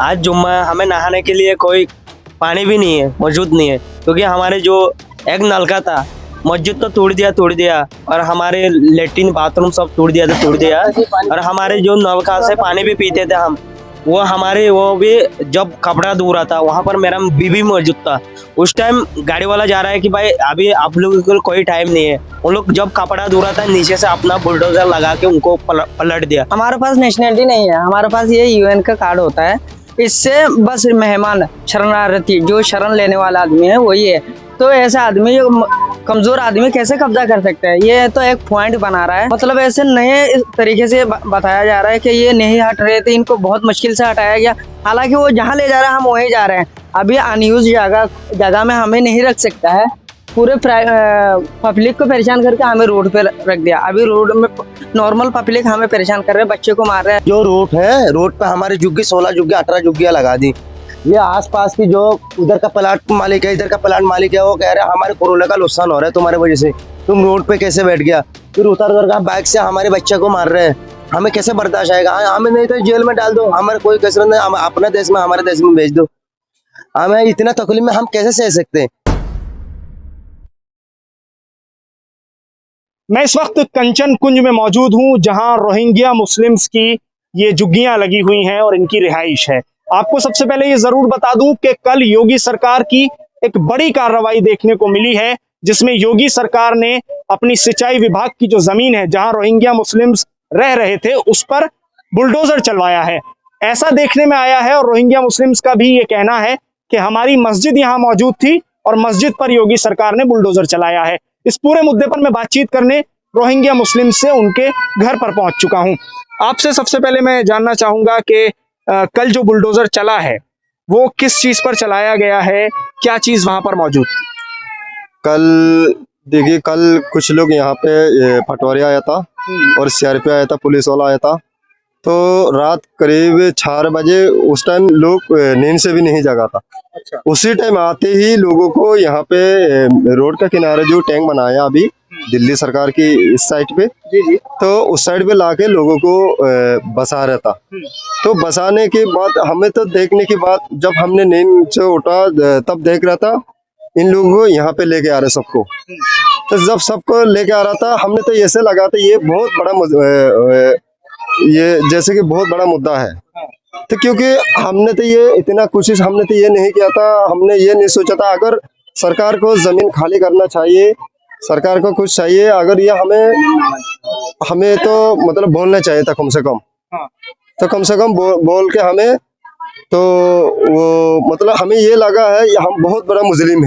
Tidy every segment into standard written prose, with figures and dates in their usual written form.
आज जुम्मा हमें नहाने के लिए कोई पानी भी नहीं है, मौजूद नहीं है, क्योंकि हमारे जो एक नलका था मस्जिद तो तोड़ दिया और हमारे लेट्रिन बाथरूम सब तोड़ दिया। और हमारे जो नलका से पानी भी पीते थे हम, वो हमारे वो भी जब कपड़ा धो रहा था वहां पर मेरा बीबी मौजूद था। उस टाइम गाड़ी वाला जा रहा है कि भाई अभी आप लोगों को कोई टाइम नहीं है। उन लोग जब कपड़ा धो रहा था नीचे से अपना बुलडोजर लगा के उनको पलट दिया। हमारे पास नेशनलिटी नहीं है, हमारे पास ये यूएन का कार्ड होता है। इससे बस मेहमान शरणार्थी जो शरण लेने वाला आदमी है वही है। तो ऐसा आदमी जो कमजोर आदमी कैसे कब्जा कर सकता है, ये तो एक पॉइंट बना रहा है। मतलब ऐसे नए तरीके से बताया जा रहा है कि ये नहीं हट रहे थे, इनको बहुत मुश्किल से हटाया गया। हालांकि वो जहाँ ले जा रहा है हम वहीं जा रहे हैं। अभी अनयूज जगह में हमें नहीं रख सकता है। पूरे पब्लिक को परेशान करके हमें रोड पे रख दिया। अभी रोड में नॉर्मल पब्लिक हमें परेशान कर रहे हैं, बच्चे को मार रहे हैं। जो रोड है, रोड पे हमारी झुग्गी 16 झुग्गी 18 झुग्गियां लगा दी। ये आसपास की जो उधर का प्लाट मालिक है, इधर का प्लाट मालिक है, वो कह रहे हैं हमारे कोरोना का नुकसान हो रहा है तुम्हारे वजह से, तुम रोड पे कैसे बैठ गया। फिर उतर का बाइक से हमारे बच्चे को मार रहे हैं, हमें कैसे बर्दाश्त आएगा। हमें नहीं तो जेल में डाल दो, हमारे कोई कसरत नहीं, हम अपने देश में हमारे देश में भेज दो। हमें इतना तकलीफ में हम कैसे सह सकते हैं। मैं इस वक्त कंचन कुंज में मौजूद हूं, जहां रोहिंग्या मुस्लिम्स की ये झुग्गियां लगी हुई हैं और इनकी रिहाइश है। आपको सबसे पहले ये जरूर बता दूं कि कल योगी सरकार की एक बड़ी कार्रवाई देखने को मिली है, जिसमें योगी सरकार ने अपनी सिंचाई विभाग की जो जमीन है जहां रोहिंग्या मुस्लिम्स रह रहे थे उस पर बुलडोजर चलवाया है। ऐसा देखने में आया है और रोहिंग्या मुस्लिम्स का भी ये कहना है कि हमारी मस्जिद यहाँ मौजूद थी और मस्जिद पर योगी सरकार ने बुलडोजर चलाया है। इस पूरे मुद्दे पर मैं बातचीत करने रोहिंग्या मुस्लिम से उनके घर पर पहुंच चुका हूं। आपसे सबसे पहले मैं जानना चाहूंगा कि कल जो बुलडोजर चला है वो किस चीज पर चलाया गया है, क्या चीज वहां पर मौजूद थी? कल देखिए, कल कुछ लोग यहाँ पे पटवारी आया था और सीआरपी आया था, पुलिस वाला आया था। तो रात करीब 4 बजे उस टाइम लोग नींद से भी नहीं जगा था। अच्छा। उसी टाइम आते ही लोगों को यहाँ पे रोड का किनारे जो टैंक बनाया अभी दिल्ली सरकार की इस साइड पे, जी। तो उस साइड पे लाके लोगों को बसा रहा था। तो बसाने के बाद हमें तो देखने के बाद जब हमने नींद से उठा तब देख रहा था इन लोगों को यहाँ पे लेके आ रहे सबको। तो जब सबको लेके आ रहा था हमने तो ऐसे लगा था ये बहुत बड़ा ये जैसे कि बहुत बड़ा मुद्दा है। तो क्योंकि हमने तो ये इतना कोशिश हमने तो ये नहीं किया था, हमने ये नहीं सोचा था अगर सरकार को जमीन खाली करना चाहिए, सरकार को कुछ चाहिए, अगर ये हमें तो मतलब बोलना चाहिए था कम से कम। तो कम से कम बोल के हमें तो वो मतलब हमें ये लगा है हम बहुत बड़ा मुजरिम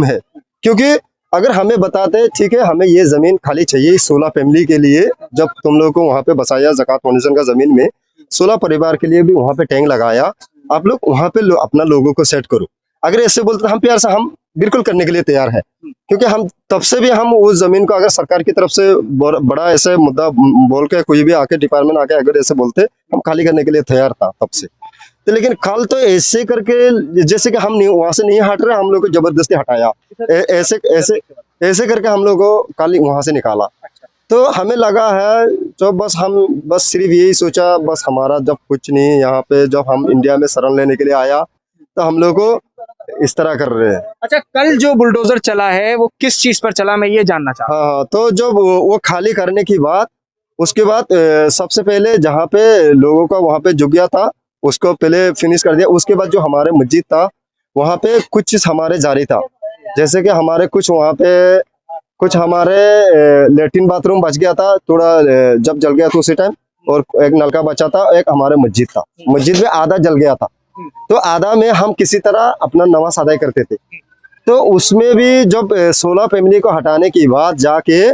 है। क्योंकि अगर हमें बताते ठीक है हमें ये जमीन खाली चाहिए 16 फैमिली के लिए, जब तुम लोगों को वहाँ पे बसाया ज़कात फाउंडेशन का जमीन में 16 परिवार के लिए भी वहाँ पे टैंक लगाया, आप लोग वहाँ पे अपना लोगों को सेट करो। अगर ऐसे बोलते हम प्यार से हम बिल्कुल करने के लिए तैयार है। क्योंकि हम तब से भी हम उस जमीन को अगर सरकार की तरफ से बड़ा ऐसे मुद्दा बोल के कोई भी आके डिपार्टमेंट आके अगर ऐसे बोलते हम खाली करने के लिए तैयार था तब से। तो लेकिन कल तो ऐसे करके जैसे कि हम नहीं वहां से नहीं हट रहे, हम लोग को जबरदस्ती हटाया। ऐसे ऐसे ऐसे करके हम लोग को कल वहां से निकाला। तो हमें लगा है जो बस सिर्फ यही सोचा, बस हमारा जब कुछ नहीं यहाँ पे जब हम इंडिया में शरण लेने के लिए आया तो हम लोग को इस तरह कर रहे हैं। अच्छा, कल जो बुलडोजर चला है वो किस चीज पर चला, मैं ये जानना चाहता हूँ। हाँ, तो जब वो खाली करने की बात, उसके बाद सबसे पहले जहाँ पे लोगों का वहाँ पे झुक गया था उसको पहले फिनिश कर दिया। उसके बाद जो हमारे मस्जिद था वहाँ पे कुछ चीज हमारे जारी था, जैसे कि हमारे कुछ वहाँ पे कुछ हमारे लेट्रिन बाथरूम बच गया था थोड़ा, जब जल गया था उसी टाइम, और एक नलका बचा था, एक हमारे मस्जिद था, मस्जिद में आधा जल गया था। तो आधा में हम किसी तरह अपना नमाज अदा करते थे। तो उसमें भी जब 16 फैमिली को हटाने की बाद जाके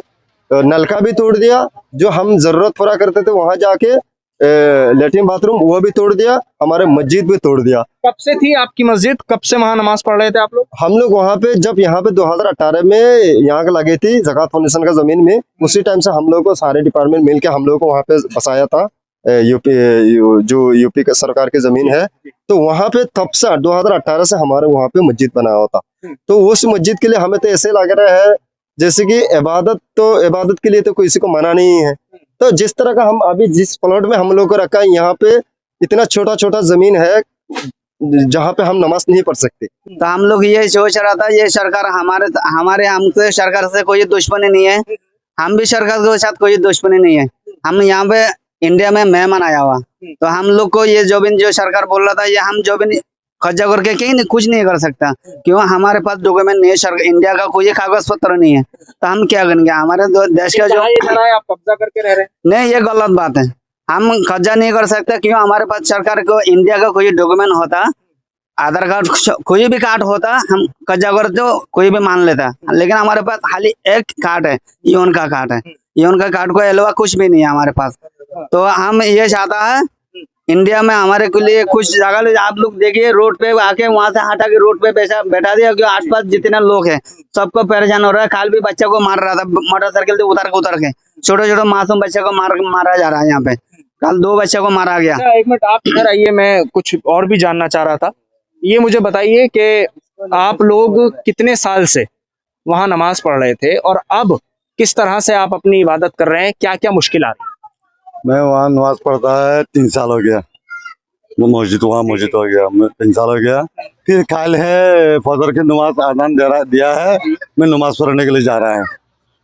नलका भी तोड़ दिया, जो हम जरूरत पूरा करते थे वहां जाके लेट्रिन बाथरूम वो भी तोड़ दिया, हमारे मस्जिद भी तोड़ दिया। कब से थी आपकी मस्जिद, कब से वहां नमाज पढ़ रहे थे आप लोग? हम लोग वहाँ पे जब यहाँ पे 2018 में यहाँ के लगे थी ज़कात फाउंडेशन का जमीन में, उसी टाइम से हम लोग को सारे डिपार्टमेंट मिलके हम लोग को वहाँ पे बसाया था। यूपी का सरकार की जमीन है, तो वहाँ पे तब से 2018 से हमारे वहाँ पे मस्जिद बनाया होता। तो उस मस्जिद के लिए हमें तो ऐसे लग रहा है जैसे कि इबादत के लिए तो किसी को मना नहीं है। तो जिस तरह का हम अभी जिस प्लॉट में हम लोग को रखा है यहाँ पे इतना छोटा छोटा जमीन है जहाँ पे हम नमाज नहीं पढ़ सकते। तो हम लोग ये सोच रहा था, ये सरकार हमारे हमसे सरकार से कोई दुश्मनी नहीं है, हम भी सरकार के साथ कोई दुश्मनी नहीं है। हम यहाँ पे इंडिया में मेहमान आया हुआ, तो हम लोग को ये जो सरकार बोल रहा था, ये हम जो भी कब्जा करके कहीं नहीं, कुछ नहीं कर सकता, क्यों हमारे पास डॉक्यूमेंट नहीं है, इंडिया का कोई कागज पत्र नहीं है, तो हम क्या करेंगे? हमारे देश का जो आप कब्जा करके रह रहे हैं। नहीं, ये गलत बात है, हम कब्जा नहीं कर सकते, क्यों हमारे पास सरकार को इंडिया का कोई डॉक्यूमेंट होता, आधार कार्ड कोई भी कार्ड होता, हम कब्जा करते हो कोई भी मान लेता, लेकिन हमारे पास खाली एक कार्ड है, यूएन का कार्ड है, यूएन का कार्ड को अलावा कुछ भी नहीं है हमारे पास। तो हम ये चाहता है इंडिया में हमारे के लिए कुछ जगह, आप लोग देखिए रोड पे आके वहां से हटा के रोड पे बैठा दिया, क्यों आसपास जितने लोग हैं सबको परेशान हो रहा है। कल भी बच्चे को मार रहा था, मोटरसाइकिल से उतर के छोटे छोटे मासूम बच्चे को मारा जा रहा है। यहाँ पे कल 2 बच्चे को मारा गया। एक मिनट आप इधर आइए, मैं कुछ और भी जानना चाह रहा था। ये मुझे बताइए कि आप लोग कितने साल से वहां नमाज पढ़ रहे थे और अब किस तरह से आप अपनी इबादत कर रहे हैं, क्या क्या मुश्किल आ रही है? मैं वहाँ नमाज पढ़ता है 3 साल हो गया, वो मस्जिद हो गया, मैं 3 साल हो गया। फिर कल है फजर की नमाज आज़ान दिया है, मैं नमाज पढ़ने के लिए जा रहा है।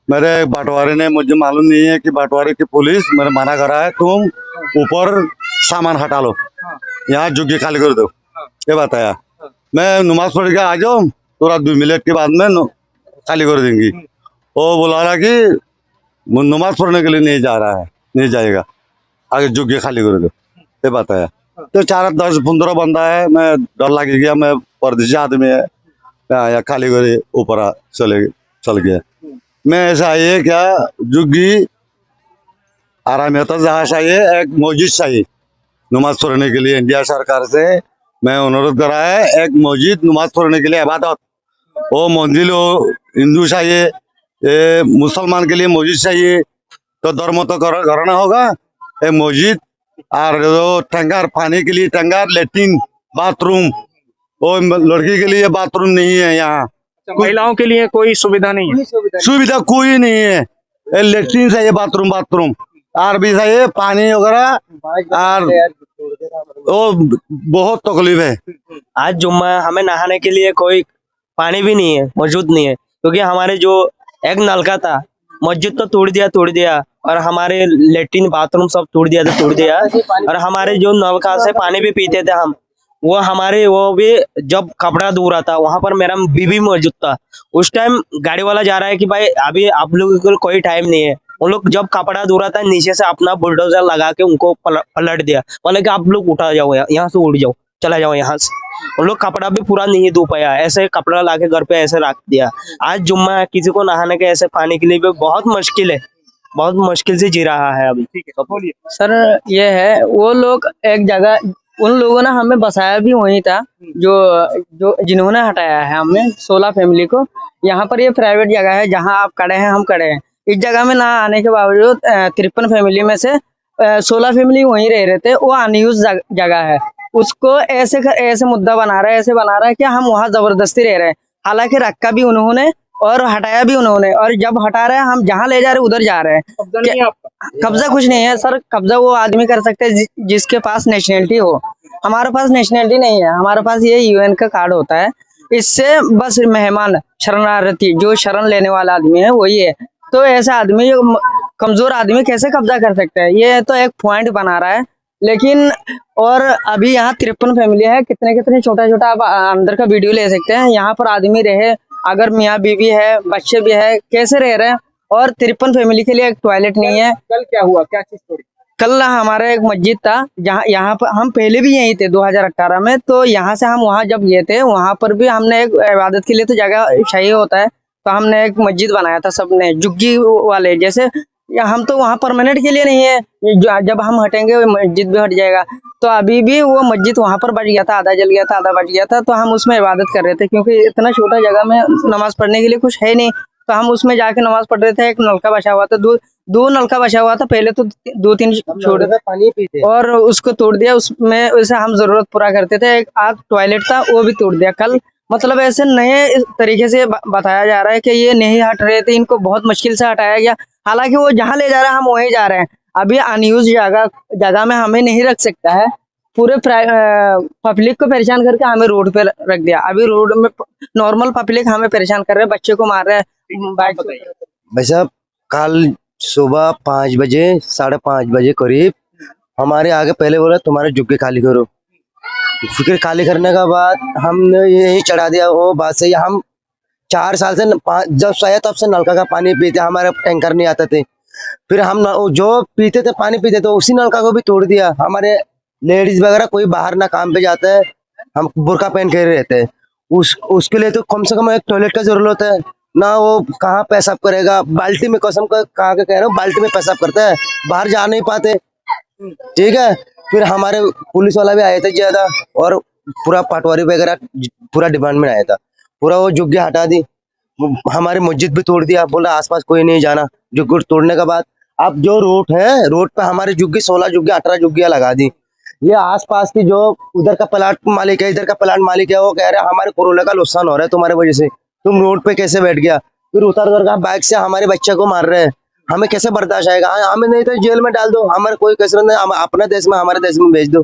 मेरे बंटवारे ने, मुझे मालूम नहीं है कि बंटवारे की पुलिस मेरे मना करा है, तुम ऊपर सामान हटा लो, यहाँ झुग्गी खाली कर दो, ये बताया। मैं नमाज पढ़ के आ जाऊँ तो 2 मिनट के बाद में खाली कर देंगी। वो बुला रहा कि नमाज पढ़ने के लिए नहीं जा रहा है, नहीं जाएगा, आगे झुग्गी खाली कर दो, ये बताया। तो 4, 10, 15 बंदा है, मैं डर लग गया, मैं परदेसी आदमी है, मैं आया खाली करे ऊपर चल गया। मैं ऐसा ये क्या झुग्गी आराम होता, जहाँ चाहिए एक मस्जिद चाहिए नमाज पढ़ने के लिए। इंडिया सरकार से मैं अनुरोध करा है, एक मस्जिद नमाज पढ़ने के लिए इबादत, वो मंदिर हो, हिंदू चाहिए, ये मुसलमान के लिए मस्जिद चाहिए, तो धर्म तो करना होगा। एक मस्जिद और जो टंगर, पानी के लिए टंगर, लेट्रिन, बाथरूम, वो लड़की के लिए बाथरूम नहीं है यहाँ, महिलाओं के लिए कोई सुविधा नहीं है? सुविधा कोई नहीं है। लेट्रिन चाहिए, बाथरूम और भी चाहिए, पानी वगैरह, और वो बहुत तकलीफ है। आज जुम्मा है, हमें नहाने के लिए कोई पानी भी नहीं है, मौजूद नहीं है, क्योंकि हमारे जो एक नलका था, मस्जिद तो तोड़ दिया और हमारे लेट्रिन बाथरूम सब तोड़ दिया। और हमारे जो नलका से पानी भी पीते थे हम, वो भी जब कपड़ा धो रहा था, वहां पर मेरा बीबी मौजूद था। उस टाइम गाड़ी वाला जा रहा है कि भाई अभी आप लोगों को कोई टाइम नहीं है। उन लोग जब कपड़ा धो रहा था, नीचे से अपना बुलडोजर लगा के उनको पलट दिया, बोले कि आप लोग उठा जाओ, यहाँ से उड़ जाओ, चला जाओ यहाँ से। उन लोग कपड़ा भी पूरा नहीं धो पाया, ऐसे कपड़ा लाके घर पे ऐसे रख दिया। आज जुम्मा है, किसी को नहाने के ऐसे पानी के लिए भी बहुत मुश्किल है, बहुत मुश्किल से जी रहा है अभी। ठीक है, बोलिए। सर ये है, वो लोग एक जगह, उन लोगों ने हमें बसाया भी वहीं था, जो जिन्होंने हटाया है हमें 16 फैमिली को। यहाँ पर ये प्राइवेट जगह है, जहाँ आप खड़े हैं, हम खड़े हैं। इस जगह में ना आने के बावजूद 53 फैमिली में से 16 फैमिली वहीं रह रहे थे। वो अनयूज जगह है, उसको ऐसे मुद्दा बना रहा है कि हम वहाँ जबरदस्ती रह रहे हैं। हालांकि रखा भी उन्होंने और हटाया भी उन्होंने, और जब हटा रहे हैं, हम जहाँ ले जा रहे हैं उधर जा रहे हैं। कब्जा नहीं है आपका? कब्जा कुछ नहीं है सर, कब्जा वो आदमी कर सकते हैं जिसके पास नेशनलिटी हो। हमारे पास नेशनलिटी नहीं है, हमारे पास ये यूएन का कार्ड होता है, इससे बस मेहमान शरणार्थी, जो शरण लेने वाला आदमी है वही है। तो ऐसा आदमी, जो कमजोर आदमी कैसे कब्जा कर सकता है? ये तो एक पॉइंट बना रहा है। लेकिन और अभी यहाँ 53 फैमिली है, कितने छोटा आप अंदर का वीडियो ले सकते हैं। यहाँ पर आदमी रहे, अगर मियाँ बीवी है, बच्चे भी है, कैसे रह रहे हैं? और 53 फैमिली के लिए एक टॉयलेट नहीं है। कल क्या हुआ, क्या चीज तोड़ी? कल हमारा एक मस्जिद था, जहाँ यहाँ पर हम पहले भी यहीं थे 2018 में। तो यहाँ से हम वहाँ जब गए थे, वहाँ पर भी हमने एक इबादत के लिए तो जगह चाहिए होता है, तो हमने एक मस्जिद बनाया था सबने, झुग्गी वाले जैसे। हम तो वहाँ परमानेंट के लिए नहीं है, जब हम हटेंगे मस्जिद भी हट जाएगा। तो अभी भी वो मस्जिद वहाँ पर बच गया था, आधा जल गया था, आधा बच गया था। तो हम उसमें इबादत कर रहे थे, क्योंकि इतना छोटा जगह में नमाज पढ़ने के लिए कुछ है नहीं। तो हम उसमें जाके नमाज पढ़ रहे थे। एक नलका बचा हुआ था, दो नलका बचा हुआ था पहले, तो 2-3 छोड़ पानी पीते और उसको तोड़ दिया। उसमें वैसे हम जरूरत पूरा करते थे। एक आग टॉयलेट था, वो भी तोड़ दिया कल। मतलब ऐसे नए तरीके से बताया जा रहा है कि ये नहीं हट रहे थे, इनको बहुत मुश्किल से हटाया गया। हालांकि वो जहाँ ले जा रहे हैं हम वहीं जा रहे हैं। अभी अनयूज जगह में हमें नहीं रख सकता है, पूरे पब्लिक को परेशान करके हमें रोड पे रख दिया। अभी रोड में नॉर्मल पब्लिक हमें परेशान कर रहे हैं, बच्चे को मार रहे हैं बाइक से। भाई साहब कल सुबह 5 बजे 5:30 बजे करीब हमारे आगे पहले बोला तुम्हारे जुग्गे खाली करो। फिर खाली करने के बाद हमने यही चढ़ा दिया। वो बात सही है, हम 4 साल से जब सोया तब से नलका का पानी पीते, हमारे टैंकर नहीं आते थे। फिर हम जो पीते थे पानी पीते थे उसी नलका को भी तोड़ दिया। हमारे लेडीज वगैरह कोई बाहर ना काम पे जाता है, हम बुर्का पहन के रहते हैं। उसके लिए तो कम से कम एक टॉयलेट का जरूरत है ना। वो कहाँ पेशाब करेगा, बाल्टी में कसम का कहा के कह रहा हूँ, बाल्टी में पेशाब करता है, बाहर जा नहीं पाते। ठीक है, फिर हमारे पुलिस वाला भी आया था ज्यादा, और पूरा पटवारी वगैरह पूरा डिमांड में आया था। पूरा वो जुग्गे हटा दी, हमारी मस्जिद भी तोड़ दिया, बोला आसपास कोई नहीं जाना। जुग्गे तोड़ने के बाद अब जो रोड है, रोड पे हमारी जुग्गी 16 जुग्गी 18 जुग्गियां लगा दी। ये आसपास की जो उधर का प्लाट मालिक है, इधर का प्लाट मालिक है, वो कह रहे हैं हमारे कोरोना का नुकसान हो रहा है तुम्हारे वजह से, तुम रोड पे कैसे बैठ गया। फिर उतर का बाइक से हमारे बच्चे को मार रहे हैं, हमें कैसे बर्दाश्त आएगा। हमें नहीं तो जेल में डाल दो, हमारे कोई कसरत नहीं, हम अपने देश में हमारे देश में भेज दो।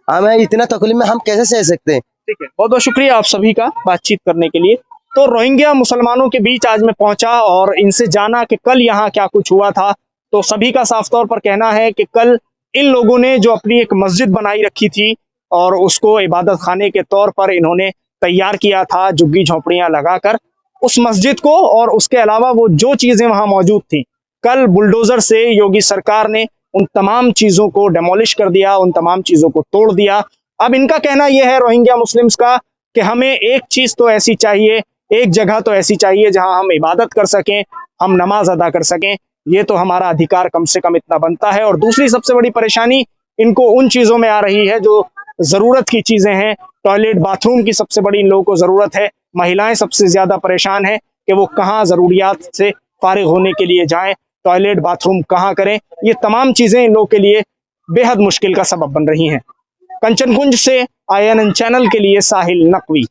हमें इतना तकलीफ में हम कैसे सह सकते हैं। ठीक है, बहुत बहुत शुक्रिया आप सभी का बातचीत करने के लिए। तो रोहिंग्या मुसलमानों के बीच आज मैं पहुंचा और इनसे जाना कि कल यहाँ क्या कुछ हुआ था। तो सभी का साफ तौर पर कहना है कि कल इन लोगों ने जो अपनी एक मस्जिद बनाई रखी थी और उसको इबादत खाने के तौर पर इन्होंने तैयार किया था, झुग्गी झोंपड़ियां लगाकर उस मस्जिद को, और उसके अलावा वो जो चीजें वहां मौजूद थी, कल बुलडोजर से योगी सरकार ने उन तमाम चीजों को डेमोलिश कर दिया, उन तमाम चीजों को तोड़ दिया। अब इनका कहना यह है रोहिंग्या मुस्लिम्स का कि हमें एक चीज तो ऐसी चाहिए, एक जगह तो ऐसी चाहिए जहां हम इबादत कर सकें, हम नमाज अदा कर सकें। ये तो हमारा अधिकार कम से कम इतना बनता है। और दूसरी सबसे बड़ी परेशानी इनको उन चीजों में आ रही है जो जरूरत की चीजें हैं। टॉयलेट बाथरूम की सबसे बड़ी इन लोगों को जरूरत है। महिलाएं सबसे ज्यादा परेशान है कि वो कहाँ जरूरियात से फारिग होने के लिए जाएं, टॉयलेट बाथरूम कहाँ करें। ये तमाम चीजें इन लोगों के लिए बेहद मुश्किल का सबब बन रही हैं। कंचनकुंज से INN चैनल के लिए साहिल नकवी।